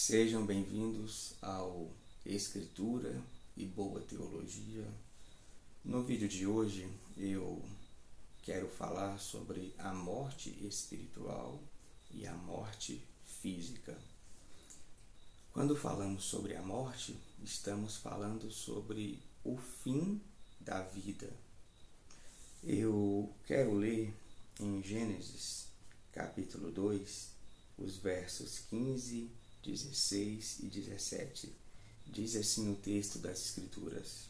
Sejam bem-vindos ao Escritura e Boa Teologia. No vídeo de hoje eu quero falar sobre a morte espiritual e a morte física. Quando falamos sobre a morte, estamos falando sobre o fim da vida. Eu quero ler em Gênesis, capítulo 2, os versos 15, 16 e 17. Diz assim o texto das Escrituras: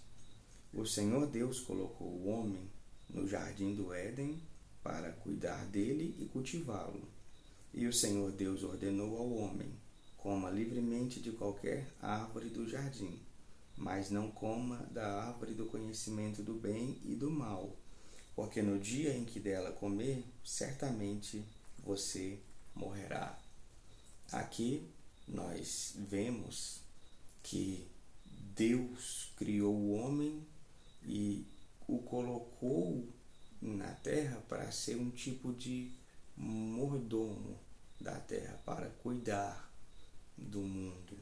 O Senhor Deus colocou o homem no jardim do Éden para cuidar dele e cultivá-lo. E o Senhor Deus ordenou ao homem: coma livremente de qualquer árvore do jardim, mas não coma da árvore do conhecimento do bem e do mal, porque no dia em que dela comer, certamente você morrerá. Aqui nós vemos que Deus criou o homem e o colocou na terra para ser um tipo de mordomo da terra, para cuidar do mundo.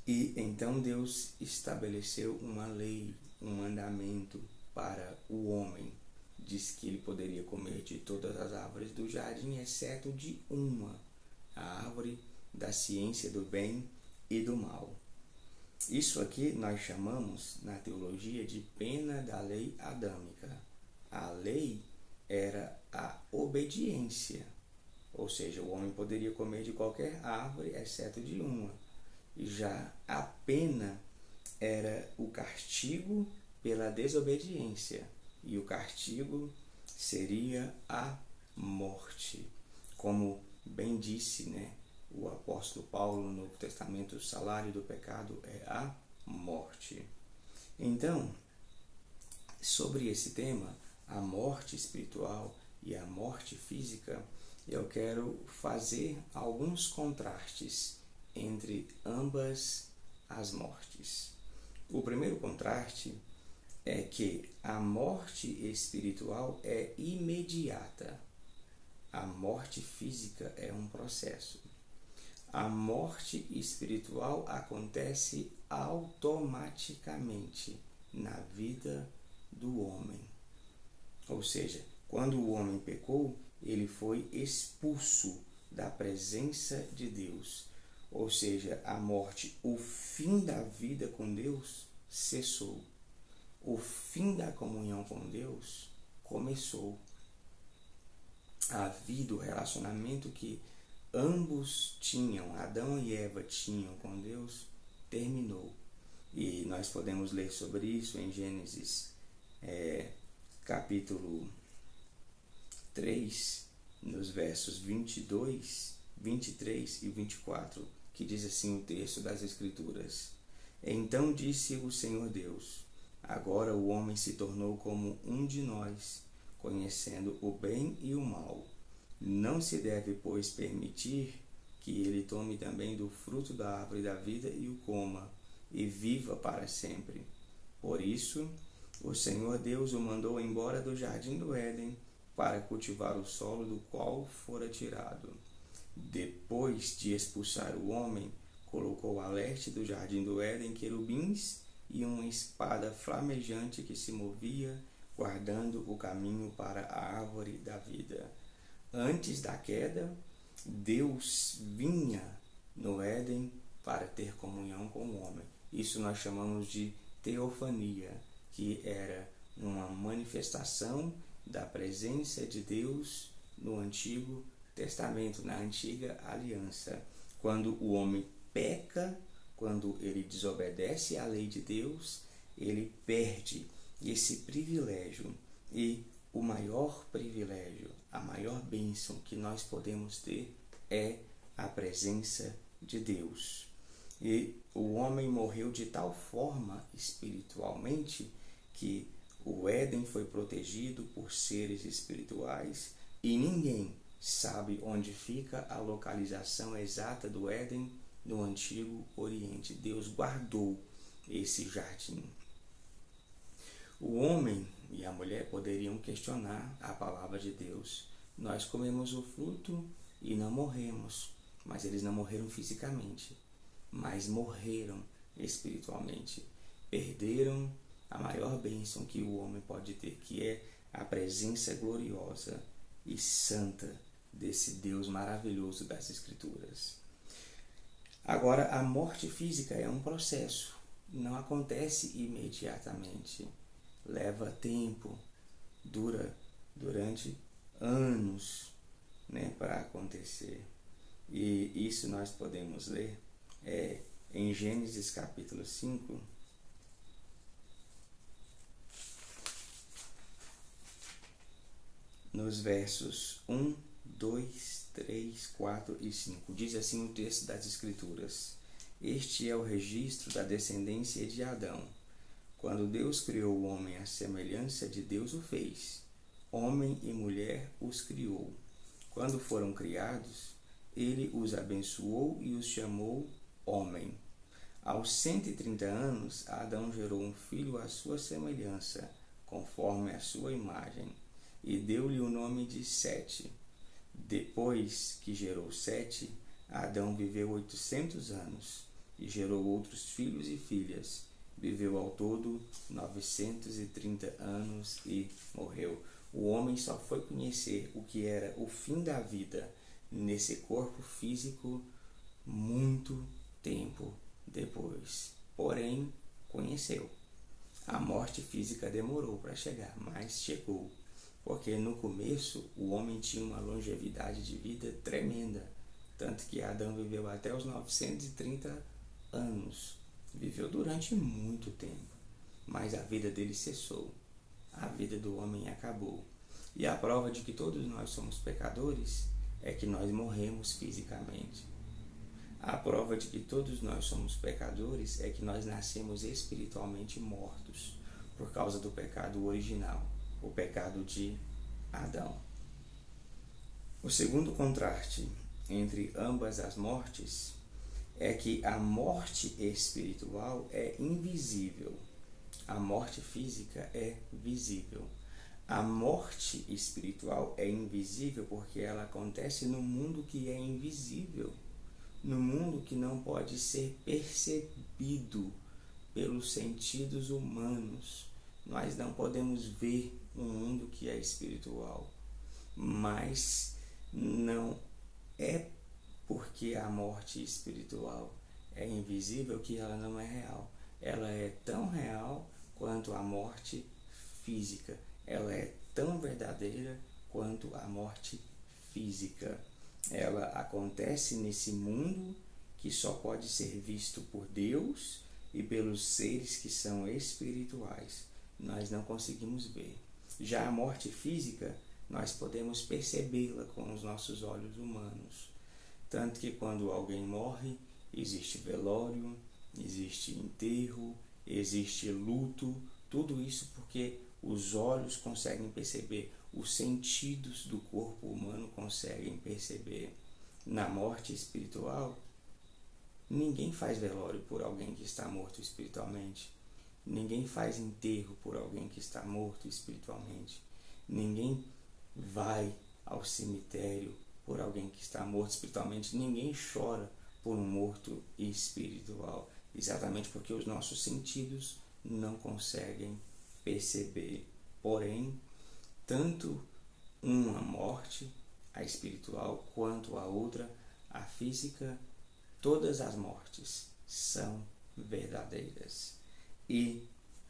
E então Deus estabeleceu uma lei, um mandamento para o homem. Diz que ele poderia comer de todas as árvores do jardim, exceto de uma, a árvore da ciência do bem e do mal. Isso aqui nós chamamos na teologia de pena da lei adâmica. A lei era a obediência, ou seja, o homem poderia comer de qualquer árvore, exceto de uma. Já a pena era o castigo pela desobediência, e o castigo seria a morte. Como bem disse, o apóstolo Paulo no Novo Testamento, o salário do pecado é a morte. Então, sobre esse tema, a morte espiritual e a morte física, eu quero fazer alguns contrastes entre ambas as mortes. O primeiro contraste é que a morte espiritual é imediata. A morte física é um processo. A morte espiritual acontece automaticamente na vida do homem. Ou seja, quando o homem pecou, ele foi expulso da presença de Deus. Ou seja, a morte, o fim da vida com Deus, cessou. O fim da comunhão com Deus começou. A vida, o relacionamento que ambos tinham, Adão e Eva tinham com Deus, terminou. E nós podemos ler sobre isso em Gênesis, capítulo 3, nos versos 22, 23 e 24, que diz assim o texto das Escrituras: Então disse o Senhor Deus: Agora o homem se tornou como um de nós, conhecendo o bem e o mal. Não se deve, pois, permitir que ele tome também do fruto da árvore da vida e o coma, e viva para sempre. Por isso, o Senhor Deus o mandou embora do jardim do Éden para cultivar o solo do qual fora tirado. Depois de expulsar o homem, colocou a leste do jardim do Éden querubins e uma espada flamejante que se movia, guardando o caminho para a árvore da vida. Antes da queda, Deus vinha no Éden para ter comunhão com o homem. Isso nós chamamos de teofania, que era uma manifestação da presença de Deus no Antigo Testamento, na Antiga Aliança. Quando o homem peca, quando ele desobedece à lei de Deus, ele perde esse privilégio. E o maior privilégio, a maior bênção que nós podemos ter é a presença de Deus. E o homem morreu de tal forma espiritualmente que o Éden foi protegido por seres espirituais e ninguém sabe onde fica a localização exata do Éden no Antigo Oriente. Deus guardou esse jardim. O homem e a mulher poderiam questionar a palavra de Deus. Nós comemos o fruto e não morremos. mas eles não morreram fisicamente, mas morreram espiritualmente. Perderam a maior bênção que o homem pode ter, que é a presença gloriosa e santa desse Deus maravilhoso das Escrituras. Agora, a morte física é um processo, não acontece imediatamente, leva tempo, dura durante anos, para acontecer. E isso nós podemos ler em Gênesis capítulo 5, nos versos 1, 2, 3, 4 e 5. Diz assim o texto das Escrituras: Este é o registro da descendência de Adão. Quando Deus criou o homem à semelhança de Deus o fez. Homem e mulher os criou. Quando foram criados, ele os abençoou e os chamou homem. Aos 130 anos, Adão gerou um filho à sua semelhança, conforme a sua imagem, e deu-lhe o nome de Sete. Depois que gerou Sete, Adão viveu 800 anos e gerou outros filhos e filhas. Viveu ao todo 930 anos e morreu. O homem só foi conhecer o que era o fim da vida nesse corpo físico muito tempo depois. Porém, conheceu. A morte física demorou para chegar, mas chegou. Porque no começo o homem tinha uma longevidade de vida tremenda. Tanto que Adão viveu até os 930 anos. Viveu durante muito tempo. Mas a vida dele cessou. A vida do homem acabou. E a prova de que todos nós somos pecadores é que nós morremos fisicamente. A prova de que todos nós somos pecadores é que nós nascemos espiritualmente mortos por causa do pecado original, o pecado de Adão. O segundo contraste entre ambas as mortes é que a morte espiritual é invisível. A morte física é visível. A morte espiritual é invisível porque ela acontece no mundo que é invisível, no mundo que não pode ser percebido pelos sentidos humanos. Nós não podemos ver um mundo que é espiritual, mas não é porque a morte espiritual é invisível que ela não é real. Ela é tão real quanto a morte física. Ela é tão verdadeira quanto a morte física. Ela acontece nesse mundo que só pode ser visto por Deus e pelos seres que são espirituais. Nós não conseguimos ver. Já a morte física, nós podemos percebê-la com os nossos olhos humanos. Tanto que quando alguém morre, existe velório, existe enterro, existe luto, tudo isso porque os olhos conseguem perceber, os sentidos do corpo humano conseguem perceber. Na morte espiritual, ninguém faz velório por alguém que está morto espiritualmente. Ninguém faz enterro por alguém que está morto espiritualmente. Ninguém vai ao cemitério por alguém que está morto espiritualmente. Ninguém chora por um morto espiritual. Exatamente porque os nossos sentidos não conseguem perceber. Porém, tanto uma morte, a espiritual, quanto a outra, a física, todas as mortes são verdadeiras. E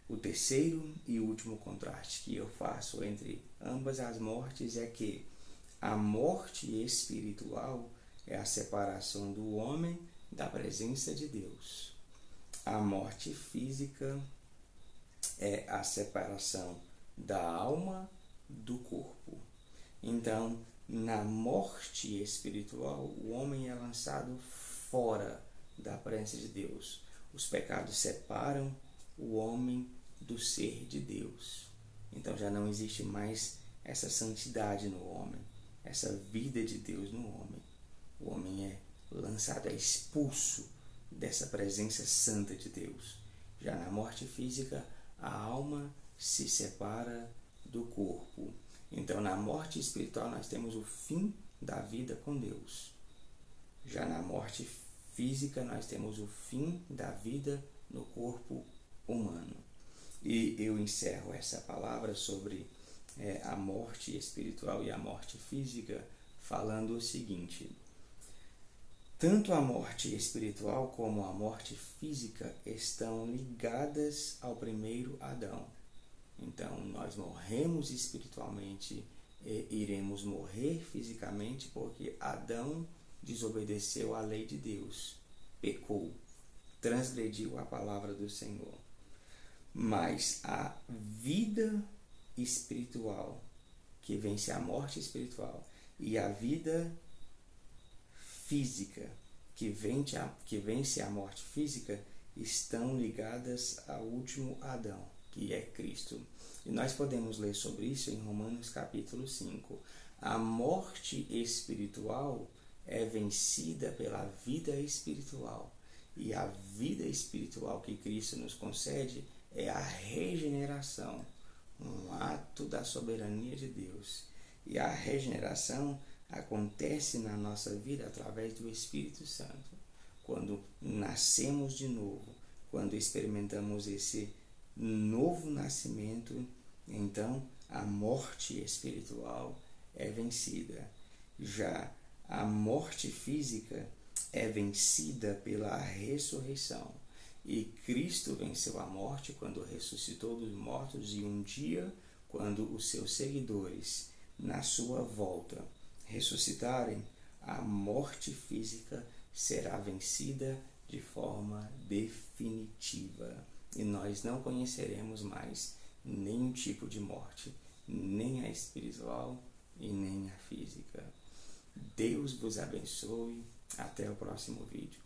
o terceiro e último contraste que eu faço entre ambas as mortes é que a morte espiritual é a separação do homem da presença de Deus. A morte física é a separação da alma do corpo. Então, na morte espiritual, o homem é lançado fora da presença de Deus. Os pecados separam o homem do ser de Deus. Então já não existe mais essa santidade no homem, essa vida de Deus no homem. O homem é lançado, é expulso dessa presença santa de Deus. Já na morte física, a alma se separa do corpo. Então, na morte espiritual, nós temos o fim da vida com Deus. Já na morte física, nós temos o fim da vida no corpo humano. E eu encerro essa palavra sobre a morte espiritual e a morte física falando o seguinte: tanto a morte espiritual como a morte física estão ligadas ao primeiro Adão. Então, nós morremos espiritualmente e iremos morrer fisicamente porque Adão desobedeceu à lei de Deus, pecou, transgrediu a palavra do Senhor. Mas a vida espiritual, que vence a morte espiritual, e a vida física, que vence a morte física, estão ligadas ao último Adão, que é Cristo. E nós podemos ler sobre isso em Romanos capítulo 5. A morte espiritual é vencida pela vida espiritual. E a vida espiritual que Cristo nos concede é a regeneração, um ato da soberania de Deus. E a regeneração acontece na nossa vida através do Espírito Santo. Quando nascemos de novo, quando experimentamos esse novo nascimento, então a morte espiritual é vencida. Já a morte física é vencida pela ressurreição. E Cristo venceu a morte quando ressuscitou dos mortos, e um dia, quando os seus seguidores, na sua volta, ressuscitarem, a morte física será vencida de forma definitiva. E nós não conheceremos mais nenhum tipo de morte, nem a espiritual e nem a física. Deus vos abençoe. Até o próximo vídeo.